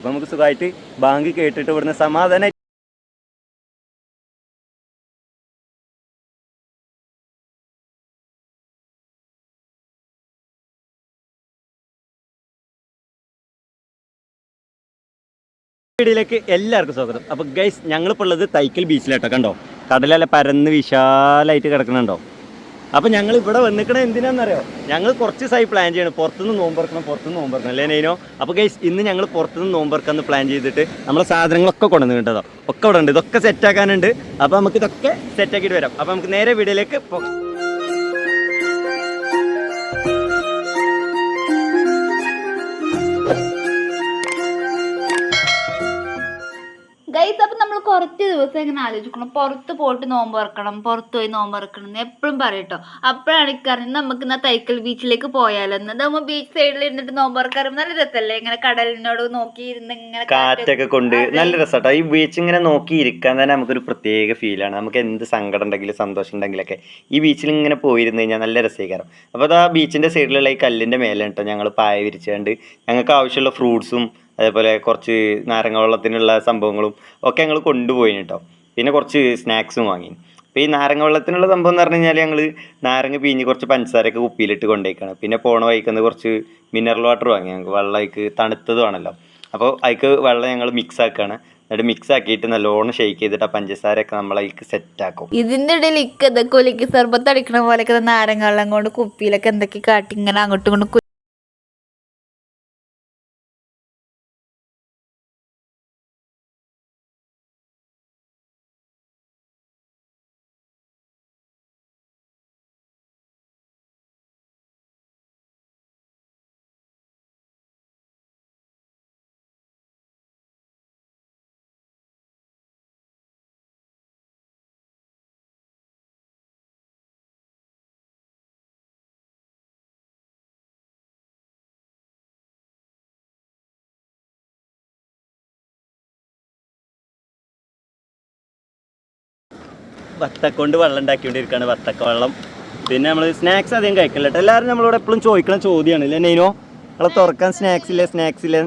അപ്പോൾ നമുക്ക് സുഖമായിട്ട് ബാങ്ക് കേട്ടിട്ട് ഇവിടുന്ന് സമാധാനം വീഡിയോയിലേക്ക് എല്ലാവർക്കും സ്വാഗതം. അപ്പോൾ ഗൈസ് ഞങ്ങളിപ്പോൾ ഉള്ളത് തൈക്കൽ ബീച്ചിലാട്ടോ. കണ്ടോ കടലല്ല പരന്ന് വിശാലമായിട്ട് കിടക്കണുണ്ടോ. അപ്പോൾ ഞങ്ങൾ ഇവിടെ വന്നിക്കണത് എന്തിനാണെന്നറിയോ, ഞങ്ങൾ കുറച്ച് ദിവസമായി പ്ലാൻ ചെയ്യണം പുറത്തുനിന്ന് നോമ്പറക്കണം അല്ലേ നൈനോ. അപ്പോൾ ഗൈസ് ഇന്ന് ഞങ്ങൾ പുറത്തുനിന്ന് നോമ്പറക്കാന്ന് പ്ലാൻ ചെയ്തിട്ട് നമ്മളെ സാധനങ്ങളൊക്കെ കൊണ്ടുവന്ന് കിട്ടതോ, ഒക്കെ ഇവിടെ ഉണ്ട്, ഇതൊക്കെ സെറ്റാക്കാനുണ്ട്. അപ്പോൾ നമുക്ക് ഇതൊക്കെ സെറ്റാക്കിയിട്ട് വരാം. അപ്പോൾ നമുക്ക് നേരെ വീഡിയോയിലേക്ക് പോകാം. ഗൈസ്, അപ്പം നമ്മൾ കുറച്ച് ദിവസം ഇങ്ങനെ ആലോചിക്കണം, പുറത്ത് പോയിട്ട് നോമ്പ് തുറക്കണം, പുറത്ത് പോയി നോമ്പ് തുറക്കണം എന്ന് എപ്പോഴും പറയട്ടോ. അപ്പോഴാണ് എനിക്കറിയുന്നത് നമുക്ക് ഇന്ന് തൈക്കൽ ബീച്ചിലേക്ക് പോയാലോ. നമ്മൾ ബീച്ച് സൈഡിൽ ഇരുന്നിട്ട് നോമ്പ് തുറക്കാറും നല്ല രസമല്ലേ, ഇങ്ങനെ കടലിനോട് നോക്കി ഇരുന്ന് ഇങ്ങനെ കാറ്റൊക്കെ കൊണ്ട് നല്ല രസമാട്ടോ. ഈ ബീച്ച് ഇങ്ങനെ നോക്കി ഇരിക്കാൻ തന്നെ നമുക്കൊരു പ്രത്യേക ഫീലാണ്. നമുക്ക് എന്ത് സങ്കടം ഉണ്ടെങ്കിലും സന്തോഷം ഉണ്ടെങ്കിലൊക്കെ ഈ ബീച്ചിൽ ഇങ്ങനെ പോയിരുന്നു കഴിഞ്ഞാൽ നല്ല രസീകരം. അപ്പോൾ അത് ആ ബീച്ചിൻ്റെ സൈഡിലുള്ള ഈ കല്ലിൻ്റെ മേലെ കേട്ടോ ഞങ്ങൾ പായ വിരിച്ചുകൊണ്ട് ഞങ്ങൾക്ക് ആവശ്യമുള്ള ഫ്രൂട്ട്സും അതേപോലെ കുറച്ച് നാരങ്ങ വെള്ളത്തിനുള്ള സംഭവങ്ങളും ഒക്കെ ഞങ്ങൾ കൊണ്ടുപോയി കേട്ടോ. പിന്നെ കുറച്ച് സ്നാക്സും വാങ്ങി. അപ്പോൾ ഈ നാരങ്ങ വെള്ളത്തിനുള്ള സംഭവം എന്ന് പറഞ്ഞു കഴിഞ്ഞാൽ ഞങ്ങൾ നാരങ്ങ പിഴിഞ്ഞ് കുറച്ച് പഞ്ചസാരയൊക്കെ കുപ്പിയിലിട്ട് കൊണ്ടേക്കാണ്. പിന്നെ പോണ വഴിക്കുന്നത് കുറച്ച് മിനറൽ വാട്ടർ വാങ്ങി. ഞങ്ങൾക്ക് വെള്ളം അതിക്ക് തണുത്തതുമാണല്ലോ. അപ്പോൾ അതിക്ക് വെള്ളം ഞങ്ങൾ മിക്സ് ആക്കുകയാണ്. എന്നിട്ട് മിക്സ് ആക്കിയിട്ട് നല്ലോണം ഷെയ്ക്ക് ചെയ്തിട്ട് ആ പഞ്ചസാരയൊക്കെ നമ്മൾ അതിക്ക് സെറ്റ് ആക്കും. ഇതിൻ്റെ ഇടയിൽ ഇതൊക്കെ സർബത്ത് അടിക്കണ പോലെയൊക്കെ നാരങ്ങ വെള്ളം കൊണ്ട് കുപ്പിയിലൊക്കെ എന്തൊക്കെ കാട്ടി ഇങ്ങനെ അങ്ങോട്ടും കൊണ്ട് വത്തക്കൊണ്ട് വെള്ളം ഉണ്ടാക്കിക്കൊണ്ടിരിക്കുകയാണ്, വത്തക്ക വെള്ളം. പിന്നെ നമ്മൾ സ്നാക്സ് അധികം കഴിക്കില്ല കേട്ടോ. എല്ലാവരും നമ്മളോട് എപ്പോഴും ചോദിക്കണ ചോദ്യമാണ് അല്ലേ നൈനോ, നമ്മളെ തുറക്കാൻ സ്നാക്സ് ഇല്ലേ.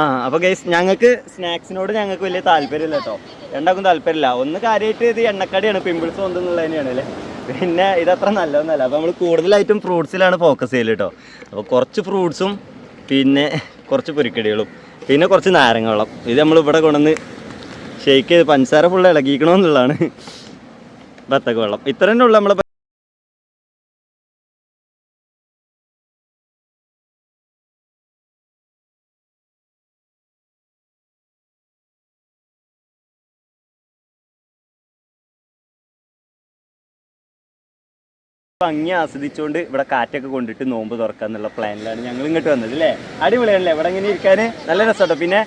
ആ അപ്പോൾ ഗൈസ് ഞങ്ങൾക്ക് സ്നാക്സിനോട് ഞങ്ങൾക്ക് വലിയ താല്പര്യമില്ല കേട്ടോ. രണ്ടാക്കും താല്പര്യമില്ല. ഒന്ന് കാര്യമായിട്ട് ഇത് എണ്ണക്കടിയാണ്, പിമ്പിൾസ് കൊണ്ടുള്ളത് തന്നെയാണ് അല്ലേ. പിന്നെ ഇതത്ര നല്ലതൊന്നുമല്ല. അപ്പോൾ നമ്മൾ കൂടുതലായിട്ടും ഫ്രൂട്ട്സിലാണ് ഫോക്കസ് ചെയ്യൽ കേട്ടോ. അപ്പോൾ കുറച്ച് ഫ്രൂട്ട്സും പിന്നെ കുറച്ച് പൊരിക്കടികളും പിന്നെ കുറച്ച് നാരങ്ങ വെള്ളം ഇത് നമ്മൾ ഇവിടെ കൊണ്ടുവന്ന് ഷെയ്ക്ക് ചെയ്ത് പഞ്ചസാര ഫുള്ള് ഇളകിക്കണമെന്നുള്ളതാണ്. വത്തക്ക വെള്ളം ഇത്ര തന്നെ ഉള്ളു നമ്മളെ ഭംഗി ആസ്വദിച്ചുകൊണ്ട് ഇവിടെ കാറ്റൊക്കെ കൊണ്ടിട്ട് നോമ്പ് തുറക്കുക എന്നുള്ള പ്ലാനിലാണ് ഞങ്ങൾ ഇങ്ങോട്ട് വന്നത് അല്ലേ. അടിപൊളിയാണല്ലേ ഇവിടെ ഇങ്ങനെ ഇരിക്കാൻ, നല്ല രസമാട്ടോ. പിന്നെ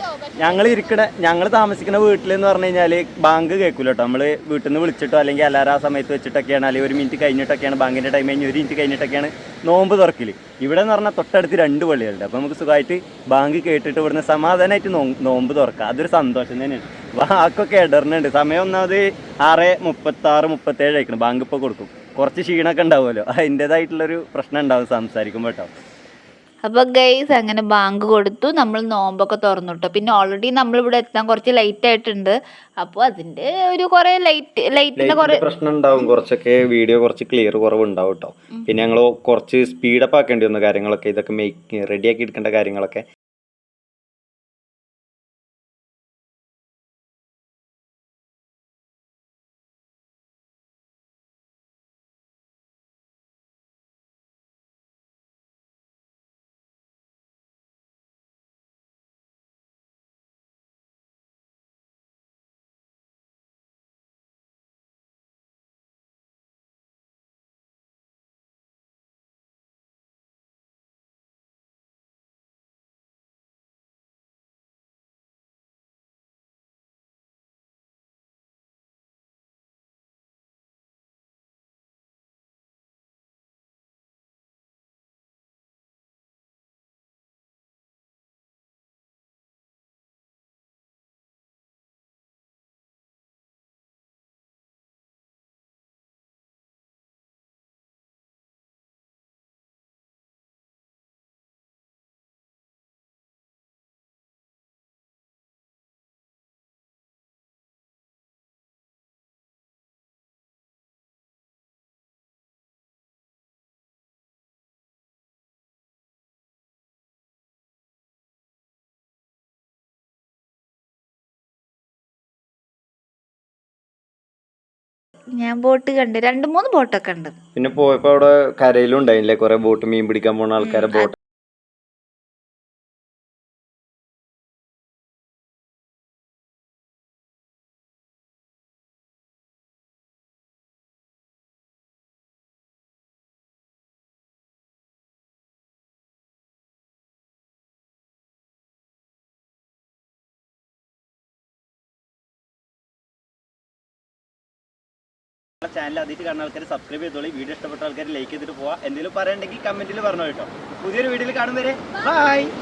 ഞങ്ങൾ താമസിക്കുന്ന വീട്ടിലെന്ന് പറഞ്ഞു കഴിഞ്ഞാൽ ബാങ്ക് കേൾക്കില്ല കേട്ടോ. നമ്മൾ വീട്ടിൽ നിന്ന് വിളിച്ചിട്ടോ അല്ലെങ്കിൽ എല്ലാവരും ആ സമയത്ത് വെച്ചിട്ടൊക്കെയാണ്, അല്ലെങ്കിൽ 1 മിനിറ്റ് കഴിഞ്ഞിട്ടൊക്കെയാണ് ബാങ്കിൻ്റെ ടൈം കഴിഞ്ഞ് 1 മിനിറ്റ് കഴിഞ്ഞിട്ടൊക്കെയാണ് നോമ്പ് തുറക്കൽ. ഇവിടെ എന്ന് പറഞ്ഞാൽ തൊട്ടടുത്ത് 2 പള്ളികളുണ്ട്. അപ്പോൾ നമുക്ക് സുഖമായിട്ട് ബാങ്ക് കേട്ടിട്ട് ഇവിടുന്ന് സമാധാനമായിട്ട് നോമ്പ് തുറക്കുക. അതൊരു സന്തോഷം തന്നെയാണ്. വാക്കൊക്കെ ഇടറുന്നുണ്ട്. സമയം ഒന്നാമത് 6:36 37 ആയിക്കണം. ബാങ്ക് ഇപ്പോൾ കൊടുക്കും. കുറച്ച് ക്ഷീണമൊക്കെ ഉണ്ടാവുമല്ലോ, അതിൻ്റെതായിട്ടുള്ളൊരു പ്രശ്നം ഉണ്ടാവും സംസാരിക്കുമ്പോൾ കേട്ടോ. അപ്പോൾ ഗൈസ് അങ്ങനെ ബാങ്ക് കൊടുത്തു, നമ്മൾ നോമ്പൊക്കെ തുറന്നിട്ടോ. പിന്നെ ഓൾറെഡി നമ്മളിവിടെ എത്താൻ കുറച്ച് ലേറ്റ് ആയിട്ടുണ്ട്. അപ്പോൾ അതിൻ്റെ ഒരു കുറേ ലൈറ്റിൻ്റെ കുറേ പ്രശ്നം ഉണ്ടാവും. കുറച്ചൊക്കെ വീഡിയോ കുറച്ച് ക്ലിയർ കുറവുണ്ടാവും കേട്ടോ. പിന്നെ ഞങ്ങൾ കുറച്ച് സ്പീഡപ്പ് ആക്കേണ്ടി വന്ന കാര്യങ്ങളൊക്കെ, ഇതൊക്കെ റെഡിയാക്കി എടുക്കേണ്ട കാര്യങ്ങളൊക്കെ ഞാൻ ബോട്ട് കണ്ട് 2-3 ബോട്ടൊക്കെ ഉണ്ട്. പിന്നെ പോയപ്പോ അവിടെ കരയിലും ഉണ്ടായില്ലേ കുറെ ബോട്ട്, മീൻ പിടിക്കാൻ പോണ ആൾക്കാരെ ബോട്ട്. ചാനൽ ആദ്യമായിട്ട് കാണുന്ന ആൾക്കാർ സബ്സ്ക്രൈബ് ചെയ്തോളി. വീഡിയോ ഇഷ്ടപ്പെട്ട ആൾക്കാർ ലൈക്ക് ചെയ്തിട്ട് പോവാം. എന്തെങ്കിലും പറയണ്ടെങ്കിൽ കമന്റിൽ പറഞ്ഞോ കേട്ടോ. പുതിയൊരു വീഡിയോയിൽ കാണും വരെ ബൈ.